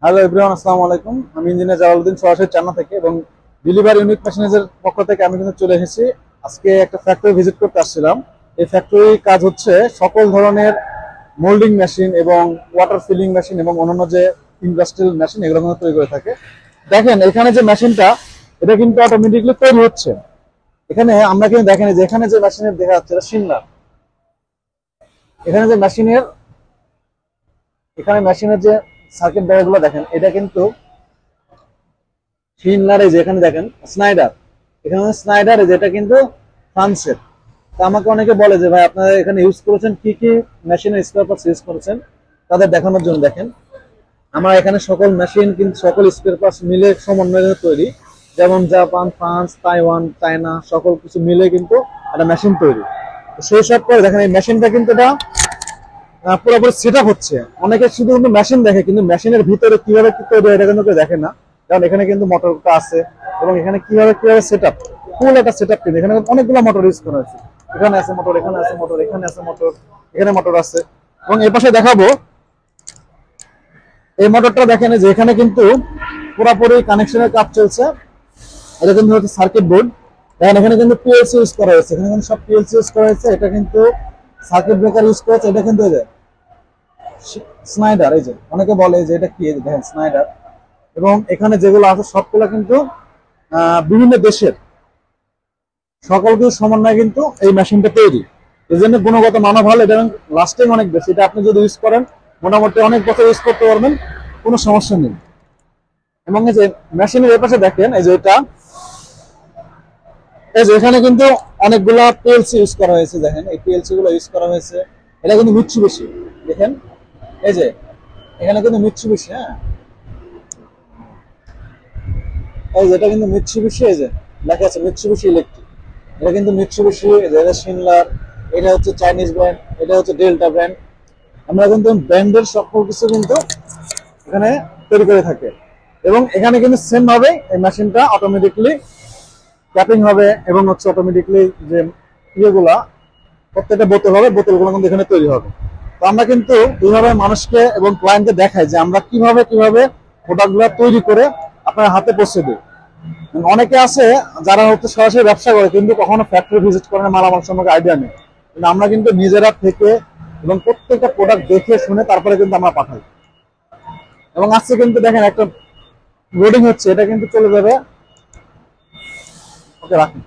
Hello everyone, আসসালামু আলাইকুম। আমি ইঞ্জিনিয়ার জালালউদ্দিন, সরাসরি চান্না থেকে এবং ডেলিভারি ইউনিক মেশিনারিজের পক্ষ থেকে আমি কিন্তু চলে এসেছি। আজকে একটা ফ্যাক্টরি ভিজিট করতে আসছিলাম। এই ফ্যাক্টরির কাজ হচ্ছে সকল ধরনের মোল্ডিং মেশিন এবং ওয়াটার ফিলিং মেশিন এবং অন্যান্য যে ইন্ডাস্ট্রিয়াল মেশিন এগুলো কিন্তু তৈরি করে থাকে। দেখেন এখানে যে মেশিনটা, এটা কিন্তু অটোমেটিকলি তৈরি হচ্ছে। এখানে আমরা কিন্তু দেখেন যে এখানে যে মেশিনের দেখা যাচ্ছে এটা সিনলার। এখানে যে মেশিনের যে সার্কিট ব্রেকারগুলো দেখেন, এটা কিন্তু ফিনলার। এই যে এখানে দেখেন স্নাইডার, এখানে স্নাইডার, যেটা কিন্তু ফ্রান্সের। তো আমাকে অনেকে বলে যে ভাই আপনারা এখানে ইউজ করেছেন কি কি মেশিনের স্পেয়ার পার্টস ইউজ করেছেন, তাদের দেখানোর জন্য দেখেন আমরা এখানে সকল মেশিন কিন্তু সকল স্পেয়ার পার্টস মিলে সমন্বয়ে তৈরি। যেমন জাপান, ফ্রান্স, তাইওয়ান, চায়না সকল কিছু মিলে কিন্তু একটা মেশিন তৈরি। তো সেই সব করে দেখেন এই মেশিনটা কিন্তু এটা পুরোপুরি সেট আপ হচ্ছে। অনেকে শুধু কিন্তু মেশিন দেখে, কিন্তু মেশিনের ভিতরে কিভাবে কি তৈরি হয় এটা কিন্তু কেউ দেখে না। কারণ এখানে কিন্তু মোটরটা আছে এবং এখানে কিভাবে কিভাবে সেট আপ, ফুল একটা সেট আপ। কিন্তু এখানে অনেকগুলো মোটর ইউজ করা হয়েছে। এখানে আছে মোটর, এখানে আছে মোটর, এখানে আছে মোটর, এখানে মোটর আছে। এবং এই পাশে দেখাবো এই মোটরটা দেখেন যে এখানে কিন্তু পুরোপুরি কানেকশনের কাজ চলছে। এটা কিন্তু হচ্ছে সার্কিট বোর্ড। দেখেন এখানে কিন্তু পিএলসি ইউজ করা হয়েছে, এখানে কিন্তু সব পিএলসি ইউজ করা হয়েছে। এটা কিন্তু সার্কিট ব্রেকার ইউজ করেছে। এটা কিন্তু এই যে স্নাইডার, এই যে অনেকে বলে যে এটা কি, দেখেন স্নাইডার। এবং এখানে যেগুলো আছে সবগুলো কিন্তু বিভিন্ন দেশের সকল কিছু সমন্বয়ে কিন্তু এই মেশিনটা তৈরি। এই জন্য গুণগত মানও ভালো, এটা লাস্টিং অনেক বেশি। এটা আপনি যদি ইউজ করেন মোটামুটি অনেক বছর ইউজ করতে পারবেন, কোনো সমস্যা নেই। এবং এই যে মেশিনের এর পাশে দেখেন এই যে এখানে কিন্তু অনেকগুলা পিএলসি ইউজ করা হয়েছে। দেখেন এই পিএলসি গুলো ইউজ করা হয়েছে। এটা কিন্তু মিৎসুবিশি। দেখেন এই যে এখানে কিন্তু মিৎসুবিশি, হ্যাঁ এই যে এটা কিন্তু মিৎসুবিশি, এই যে লেখা আছে মিৎসুবিশি ইলেকট্রিক। এটা কিন্তু মিৎসুবিশি, এটা শিনলার, এটা হচ্ছে চাইনিজ ব্র্যান্ড, এটা হচ্ছে ডেল্টা ব্র্যান্ড। আমরা কিন্তু ব্র্যান্ডের সকল কিছু কিন্তু এখানে তৈরি করে থাকে। এবং এখানে কিন্তু সেম ভাবে এই মেশিনটা অটোমেটিকলি ক্যাপিং হবে এবং হচ্ছে অটোমেটিকলি যে ইয়েগুলা প্রত্যেকটা বোতল হবে, বোতলগুলো কিন্তু এখানে তৈরি হবে। তো আমরা কিন্তু এইভাবে মানুষকে এবং ক্লায়েন্টকে দেখাই যে আমরা কিভাবে কিভাবে প্রোডাক্টগুলো তৈরি করে আপনার হাতে পৌঁছে দিই। অনেকে আছে যারা হচ্ছে সরাসরি ব্যবসা করে কিন্তু কখনো ফ্যাক্টরি ভিজিট করে না, মালামাল সম্পর্কে আইডিয়া নেই। কিন্তু আমরা কিন্তু নিজেরা থেকে এবং প্রত্যেকটা প্রোডাক্ট দেখে শুনে তারপরে কিন্তু আমরা পাঠাই। এবং আজকে কিন্তু দেখেন একটা লোডিং হচ্ছে, এটা কিন্তু চলে যাবে। ওকে রাখুন।